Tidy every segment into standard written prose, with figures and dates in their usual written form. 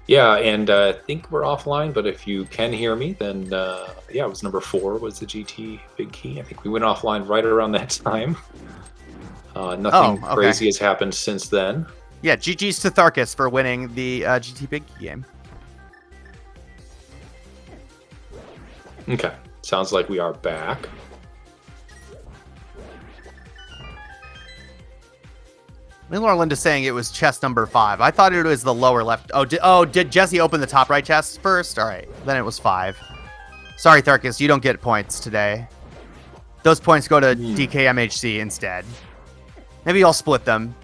Yeah, and I think we're offline, but if you can hear me, then yeah, it was number 4 was the GT Big Key. I think we went offline right around that time. Nothing Oh, okay. crazy has happened since then. Yeah, GG's to Tharkus for winning the GT Big Key game. Okay, sounds like we are back. Miller Linda saying it was chest number 5. I thought it was the lower left. Did Jesse open the top right chest first? All right, then it was 5. Sorry, Tharkus, you don't get points today. Those points go to DKMHC instead. Maybe I'll split them.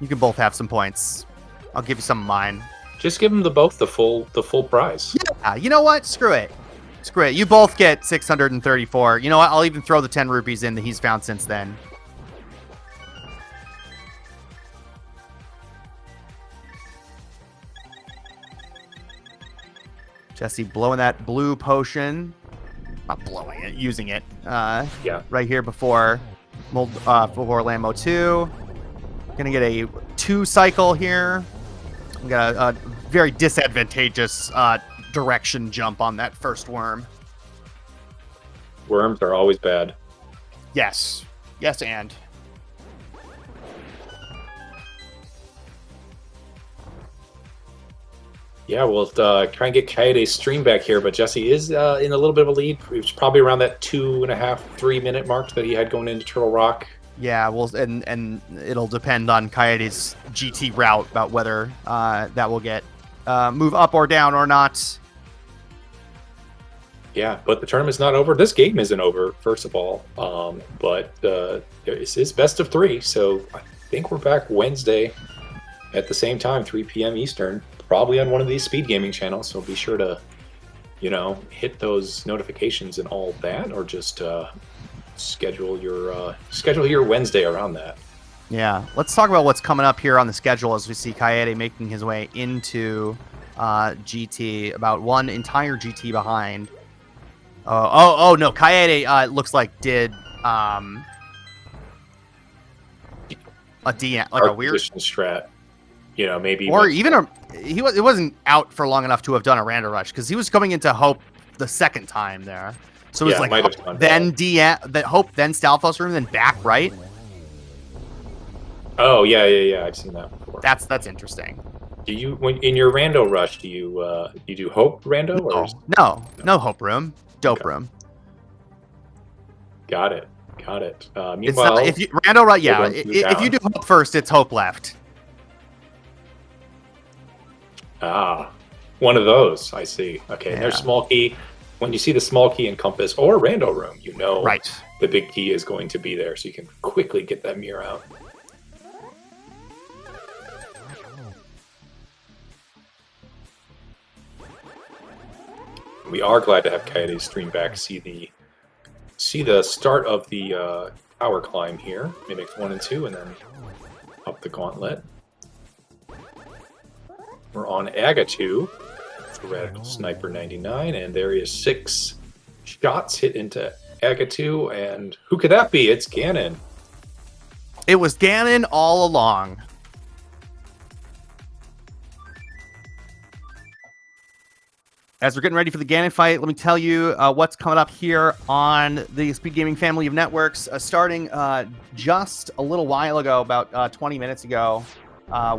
You can both have some points. I'll give you some of mine. Just give them both the full prize. Yeah, you know what? Screw it. Screw it. You both get 634. You know what? I'll even throw the 10 rupees in that he's found since then. Jesse blowing that blue potion. Not blowing it, using it. Yeah. Right here before Lambo 2. Gonna get a 2 cycle here. We got a very disadvantageous direction jump on that first worm. Worms are always bad. Yes. Yes, and. Yeah, we'll try and get Kaede's stream back here, but Jesse is in a little bit of a lead. It's probably around that 2.5, 3 minute mark that he had going into Turtle Rock. Yeah, well, and it'll depend on Kaede's GT route about whether that will get move up or down or not. Yeah, but the tournament's not over. This game isn't over, first of all. But this is best of 3, so I think we're back Wednesday at the same time, 3 p.m. Eastern, probably on one of these Speed Gaming channels. So be sure to, hit those notifications and all that, or just schedule your Wednesday around that. Yeah, let's talk about what's coming up here on the schedule as we see Kaede making his way into GT, about one entire GT behind. Oh no, Kaede looks like did a DM, like a weird strat. Maybe, or even it wasn't out for long enough to have done a random rush because he was coming into Hope the second time there. So it was like Hope, then Hope, then Stalfos room, then back right. Oh yeah. I've seen that before. That's interesting. Do you, when in your rando rush, do you do Hope rando? No, no Hope room, dope room. Got it. Meanwhile, if you rando right, yeah. If you do Hope first, it's Hope left. Ah, one of those. I see. Okay, Yeah. There's small key. When you see the small key in Compass or Rando Room, right, the big key is going to be there, so you can quickly get that mirror out. We are glad to have Kaede stream back. See the start of the tower climb here. Mimics 1 and 2, and then up the gauntlet. We're on Aga 2 for RadicalSniper99, and there is 6 shots hit into Aga 2, and who could that be? It's Ganon. It was Ganon all along. As we're getting ready for the Ganon fight, let me tell you what's coming up here on the Speed Gaming family of networks. Starting just a little while ago, about 20 minutes ago,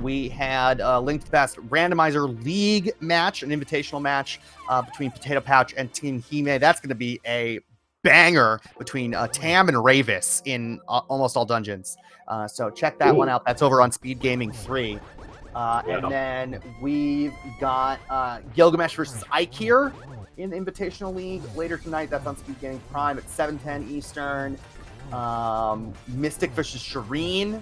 we had a Linked Fast Randomizer League match, an invitational match between Potato Pouch and Team Hime. That's going to be a banger between Tam and Ravis in almost all dungeons. So check that one out. That's over on Speed Gaming 3. And then we've got Gilgamesh versus Ikir in the Invitational League later tonight. That's on Speed Gaming Prime at 7:10 Eastern. Mystic versus Shireen.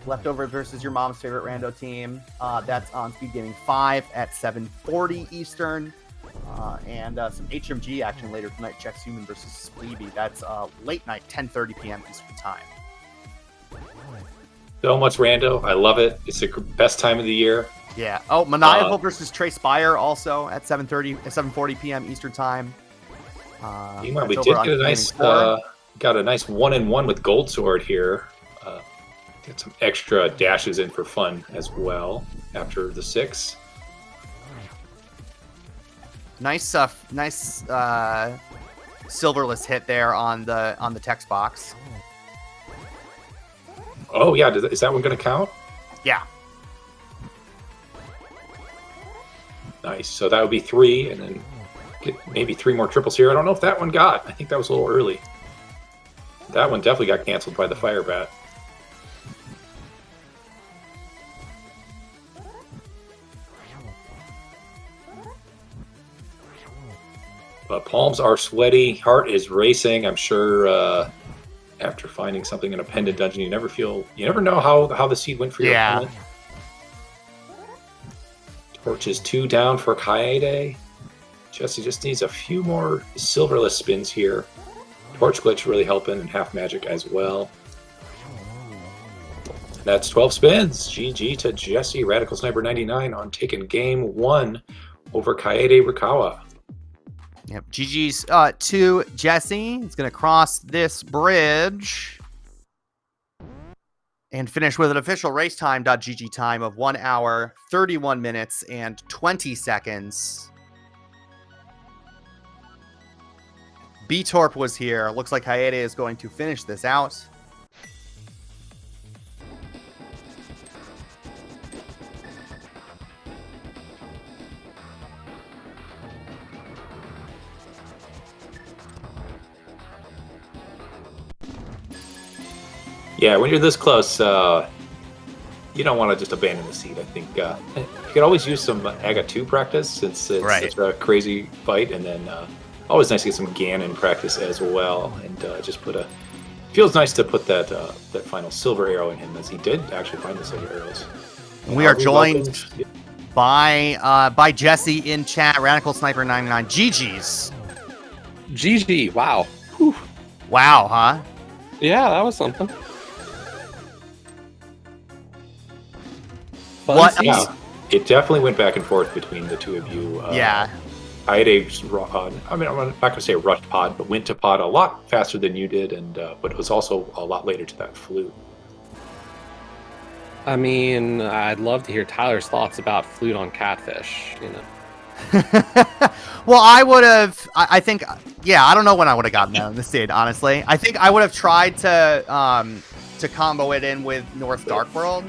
Leftover versus your mom's favorite rando team. That's on Speed Gaming 5 at 7:40 Eastern. And some HMG action later tonight. Chex Human versus Spleeby. That's late night, 10:30 p.m. Eastern time. So much rando. I love it. It's the best time of the year. Yeah. Oh, Maniacal versus Trey Spire also at 7:40 p.m. Eastern time. We did get a nice got a nice 1-and-1 with Gold Sword here. Get some extra dashes in for fun as well after the 6. Nice silverless hit there on the text box. Oh yeah, is that one going to count? Yeah. Nice. So that would be 3, and then get maybe 3 more triples here. I don't know if that one got. I think that was a little early. That one definitely got canceled by the fire bat. But palms are sweaty, heart is racing. I'm sure after finding something in a pendant dungeon, you never know how the seed went for your opponent. Torch is 2 down for Kaede. Jesse just needs a few more silverless spins here. Torch glitch really helping, and half magic as well. That's 12 spins. GG to Jesse, RadicalSniper99 on taking game 1 over Kaede Rukawa. Yep. GG's to Jesse. He's going to cross this bridge and finish with an official race time.gg time of 1 hour, 31 minutes, and 20 seconds. B-Torp was here. Looks like Kaede is going to finish this out. Yeah, when you're this close, you don't want to just abandon the seed. I think you could always use some AGA 2 practice since it's such a crazy fight, and then always nice to get some Ganon practice as well, and just feels nice to put that that final silver arrow in him, as he did actually find the silver arrows. We are joined by Jesse in chat, RadicalSniper99. GG's. GG. Wow. Whew. Wow, huh? Yeah, that was something. What? Yeah, it definitely went back and forth between the two of you. Yeah. Kaede, I mean, I'm not going to say rushed pod, but went to pod a lot faster than you did, and but it was also a lot later to that flute. I mean, I'd love to hear Tyler's thoughts about flute on catfish, you know. Well, I would have, I think, yeah, I don't know when I would have gotten that in the state, honestly. I think I would have tried to combo it in with North Dark World.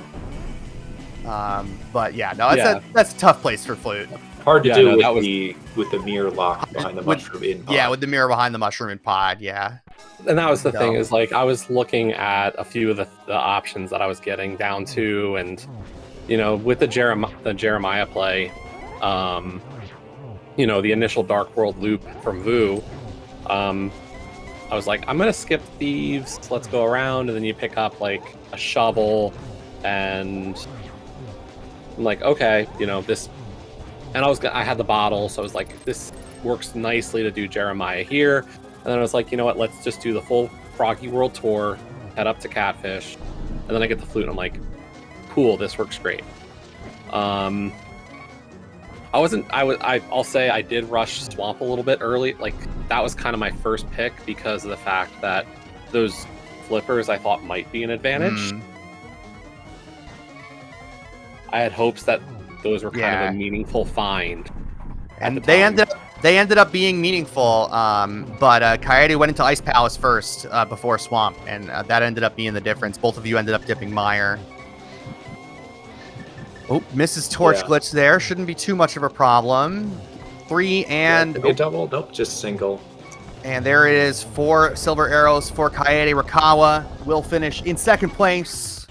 But yeah, no, that's a tough place for flute. Hard to do with the mirror lock behind the mushroom in pod. Yeah, with the mirror behind the mushroom in pod, yeah. And that was the thing, is like I was looking at a few of the options that I was getting down to, and you know, with the Jeremiah play, you know, the initial Dark World loop from Vu, I was like, I'm gonna skip thieves, let's go around, and then you pick up like a shovel, and I'm like, okay, you know, this, and I had the bottle, so I was like, this works nicely to do Jeremiah here. And then I was like, you know what, let's just do the full Froggy World tour, head up to Catfish, and then I get the flute, and I'm like, cool, this works great. I'll say I did rush Swamp a little bit early. Like, that was kind of my first pick because of the fact that those flippers I thought might be an advantage. I had hopes that those were kind of a meaningful find. And they ended up being meaningful, but Kaede went into Ice Palace first before Swamp, and that ended up being the difference. Both of you ended up dipping Mire. Oh, misses Torch glitch there. Shouldn't be too much of a problem. 3 and... a double? Nope, just single. And there it is. 4 silver arrows for Kaede Rukawa. Will finish in second place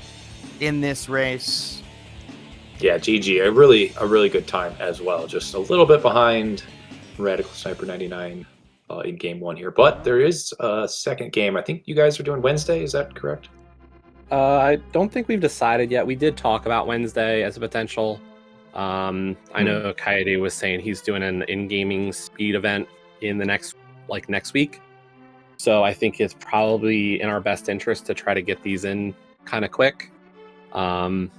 in this race. Yeah, GG. A really good time as well. Just a little bit behind RadicalSniper99 in game 1 here. But there is a second game. I think you guys are doing Wednesday. Is that correct? I don't think we've decided yet. We did talk about Wednesday as a potential. I know Kaede was saying he's doing an in-gaming speed event in the next week. So I think it's probably in our best interest to try to get these in kind of quick. And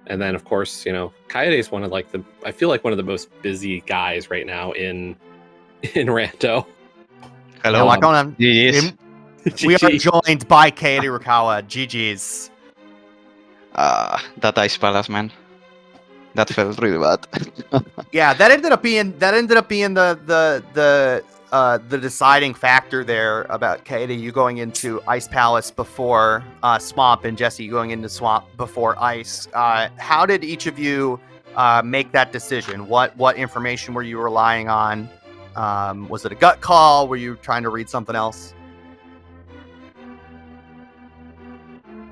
then, of course, you know, Kaede is one of I feel like one of the most busy guys right now in Rando. Hello, on. We are joined by Kaede Rukawa. GG's. That Ice Palace, man. That felt really bad. Yeah, that ended up being the deciding factor there about Kaede, you going into Ice Palace before Swamp, and Jesse going into Swamp before Ice. How did each of you make that decision? What information were you relying on? Was it a gut call? Were you trying to read something else?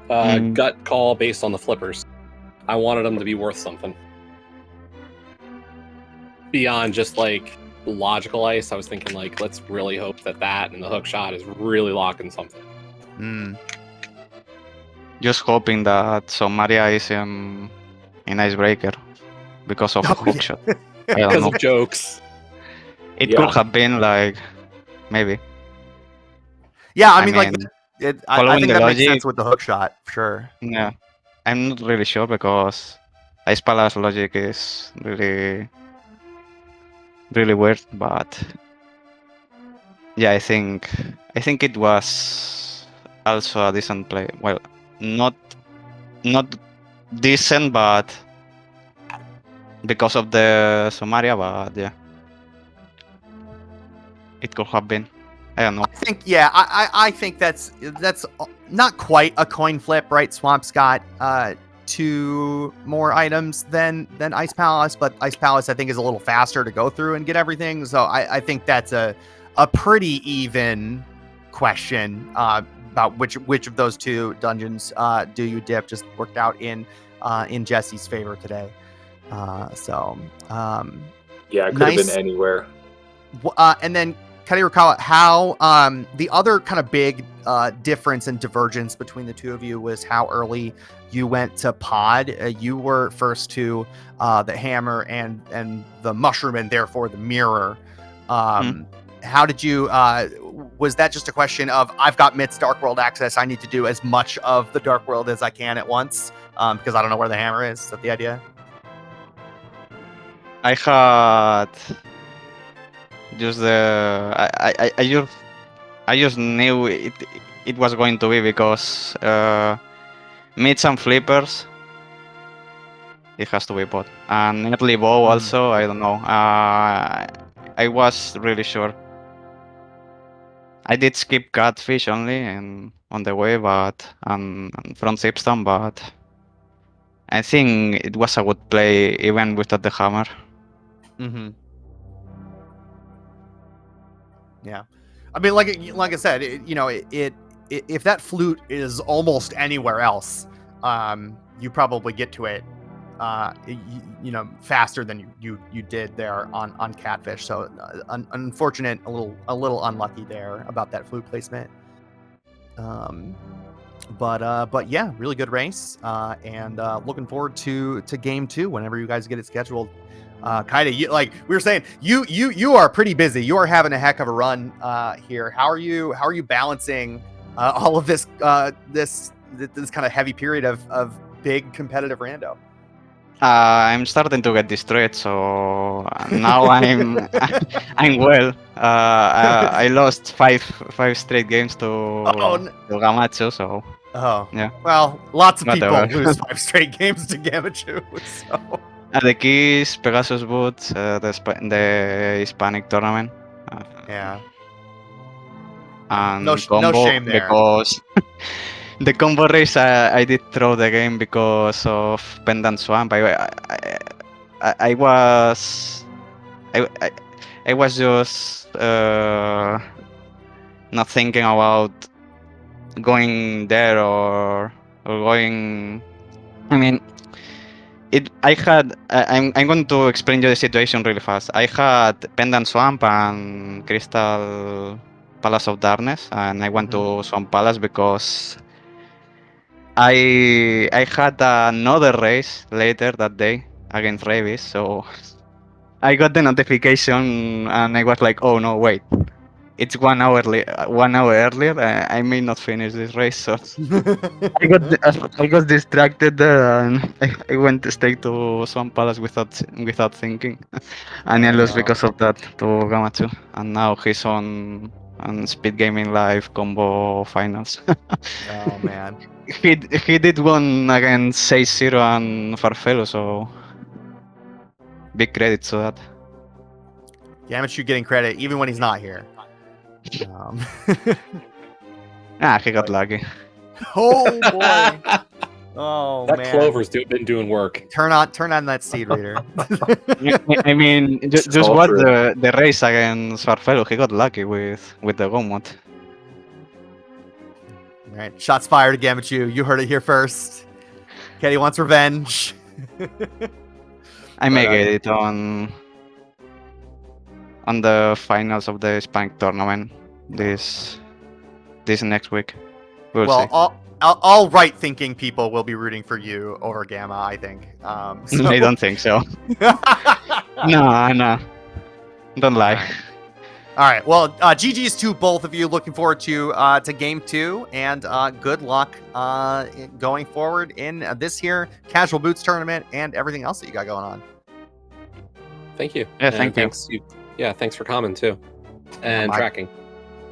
Gut call based on the flippers. I wanted them to be worth something. Beyond just like logical ice, I was thinking like, let's really hope that and the hook shot is really locking something. Just hoping that Somaria is in Icebreaker because of hookshot. I don't Because know. of jokes. It Yeah. could have been like maybe. Yeah, I I mean, like, mean, I following think the that makes logic- sense with the hook shot, for sure. Yeah, I'm not really sure because Ice Palace logic is really weird, but yeah, I think it was also a decent play. Well, not decent, but because of the Somaria, but yeah, it could have been. I don't know. I think, yeah, I think that's not quite a coin flip, right? Swamp's got 2 more items than Ice Palace, but Ice Palace I think is a little faster to go through and get everything. So I think that's a pretty even question about which of those 2 dungeons do you dip. Just worked out in Jesse's favor today. Yeah, it could Nice. have been anywhere. And then Kaede, Rukawa, how the other kind of big difference and divergence between the 2 of you was how early you went to pod. You were first to the hammer and the mushroom, and therefore the mirror. How did you? Was that just a question of I've got Mitt's Dark World access? I need to do as much of the Dark World as I can at once because I don't know where the hammer is. Is that the idea? I had just I just knew it was going to be because meet some flippers. It has to be bot and early bow also. I don't know. I was really sure. I did skip catfish only and on the way, but and from Sipston, but I think it was a good play even without the hammer. Mm-hmm. Yeah, I mean, like I said, if that flute is almost anywhere else, you probably get to it, faster than you did there on catfish. So unfortunate, a little unlucky there about that flute placement. But yeah, really good race, and looking forward to game 2 whenever you guys get it scheduled. Kaede, like we were saying, you are pretty busy. You are having a heck of a run here. How are you balancing all of this this kind of heavy period of big competitive rando? I'm starting to get destroyed, so now I'm well. I lost five straight games to Gamatsu, so yeah. Well, lots of Whatever. people lose 5 straight games to Gamachu. So. The keys, Pegasus Boots, the Hispanic tournament. Yeah. And No combo shame there. because the combo race I did throw the game because of Pendant Swamp. I was just not thinking about going there or going. I mean, I'm going to explain you the situation really fast. I had Pendant Swamp and Crystal Palace of Darkness, and I went to Swamp Palace because I had another race later that day against Ravis, so I got the notification and I was like, oh no, wait. It's 1 hour earlier. I may not finish this race, so I got distracted there, and I went straight to Swamp Palace without thinking, and I lost because of that to Gamatsu. And now he's on and SpeedGaming Live combo finals. Oh man. he did one against 6-0 and Farfelo, so big credit to that. Gamachu getting credit even when he's not here. He got lucky. Oh boy. Oh That man. Clover's been doing work. Turn on that seed reader. I mean, It's just all watch true. the race against Farfelo. He got lucky with the Gomot. All right. Shots fired at Gamachu. You heard it here first. Kaede wants revenge. I may But, get it on the finals of the Spank tournament this next week. We'll see. All right-thinking people will be rooting for you over Gamma, I think. So- I don't think so. No. Don't lie. All right. Well, GG's to both of you. Looking forward to game 2, and good luck going forward in this here Casual Boots tournament and everything else that you got going on. Thank you. Yeah, And thank you. thanks Yeah, thanks for coming too, and tracking.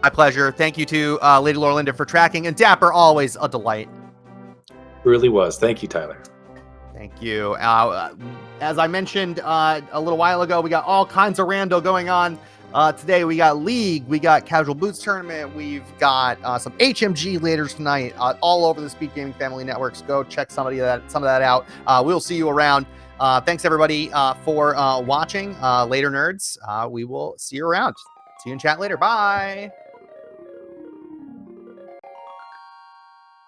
My pleasure. Thank you to Lady Lorelinda for tracking, and Dapper, always a delight. really was. Thank you, Tyler. Thank you. As I mentioned a little while ago, we got all kinds of rando going on. Today we got League, we got Casual Boots Tournament, we've got some HMG later tonight, all over the Speed Gaming Family Networks. Go check some of that out. We'll see you around. Thanks everybody for watching. Later, nerds. We will see you around. See you in chat later. Bye.